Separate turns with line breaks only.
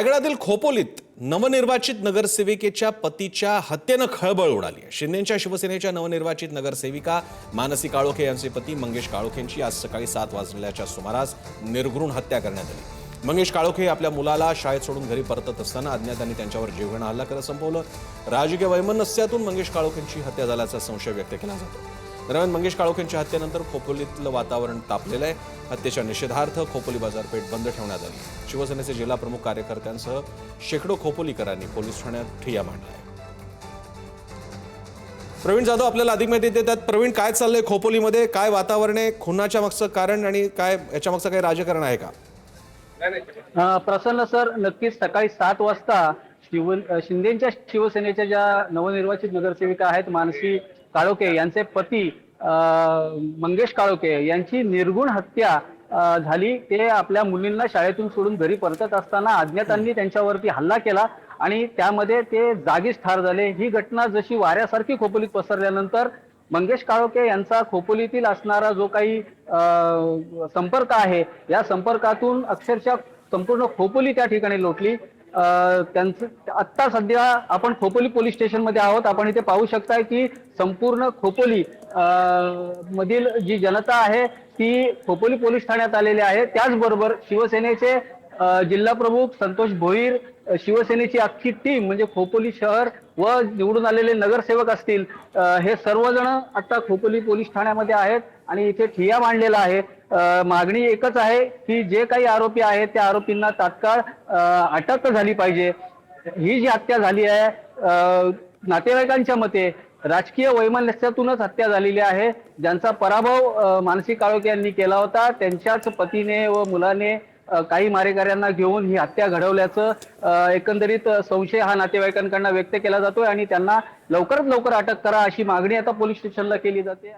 रायगडातील खोपोलीत नवनिर्वाचित नगरसेविकेच्या पतीच्या हत्येनं खळबळ उडाली आहे। शिंदेच्या शिवसेनेच्या नवनिर्वाचित नगरसेविका मानसी काळोखे यांचे पती मंगेश काळोखेंची आज सकाळी 7 वाजल्याच्या सुमारास निर्घृण हत्या करण्यात आली। मंगेश काळोखे आपल्या मुलाला शाळेत सोडून घरी परतत असताना अज्ञातांनी त्यांच्यावर जीवघेणा हल्ला करत संपवलं। राजकीय वैमनस्यातून मंगेश काळोखेंची हत्या झाल्याचा संशय व्यक्त केला जातो। दरम्यान मंगेश काळोखेंच्या हत्येनंतर खोपोलीतलं वातावरण तापलेलं आहे। हत्येच्या निषेधार्थ खोपोली बाजारपेठ बंद ठेवण्यात आली। शिवसेनेचे जिल्हा प्रमुख कार्यकर्त्यांसह शेकडो खोपोलीकरांनी पोलीस ठाण्यात ठिय्या मांडला आहे। प्रवीण जाधव आपल्याला अधिक माहिती देतात। प्रवीण, काय चाललंय खोपोलीमध्ये? काय वातावरण आहे? खुनाच्या मागचं कारण आणि काय याच्या मागचं काही राजकारण आहे का?
प्रसन्न सर, नक्कीच सकाळी 7 वाजता शिंदेच्या शिवसेनेच्या ज्या नवनिर्वाचित नगरसेविका आहेत मानसी काळोखे यांचे पती मंगेश काळोखे यांची निर्घृण हत्या झाली। ते आपल्या मुलींना शाळेतून सोडून घरी परतत असताना अज्ञातांनी त्यांच्यावरती हल्ला केला आणि त्यामध्ये ते जागीच ठार झाले। ही घटना जशी वाऱ्यासारखी खोपोलीत पसरल्यानंतर मंगेश काळोखे यांचा खोपोलीतील असणारा जो काही संपर्क आहे, या संपर्कातून अक्षरशः संपूर्ण खोपोली त्या ठिकाणी लोटली। त्यांचं आत्ता सध्या आपण खोपोली पोलीस स्टेशन मध्ये आहोत। आपण इथे पाहू शकताय की संपूर्ण खोपोली मधील जी जनता आहे ती खोपोली पोलीस ठाण्यात आलेली आहे। त्याचबरोबर शिवसेनेचे जिल्हा प्रमुख संतोष भोईर, शिवसेनेची अख्खी टीम म्हणजे खोपोली शहर व निवडून आलेले नगरसेवक असतील, हे सर्वजण आता खोपोली पोलीस ठाण्यामध्ये आहेत आणि इथे ठिय्या मांडलेला आहे। मागणी एकच आहे की जे काही आरोपी आहेत त्या आरोपींना तात्काळ अटक झाली पाहिजे। ही जी हत्या झाली आहे नातेवाईकांच्या मते राजकीय वैमनस्यातूनच हत्या झालेली आहे। ज्यांचा पराभव मानसी काळोखे यांनी केला होता त्यांच्याच पतीने व मुलाने काही मारेकऱ्यांना घेऊन ही हत्या घडवल्याचं एकंदरीत संशय हा नातेवाईकांकडून व्यक्त केला जातोय आणि त्यांना लवकरात लवकर अटक करा अशी मागणी आता पोलीस स्टेशनला केली जाते।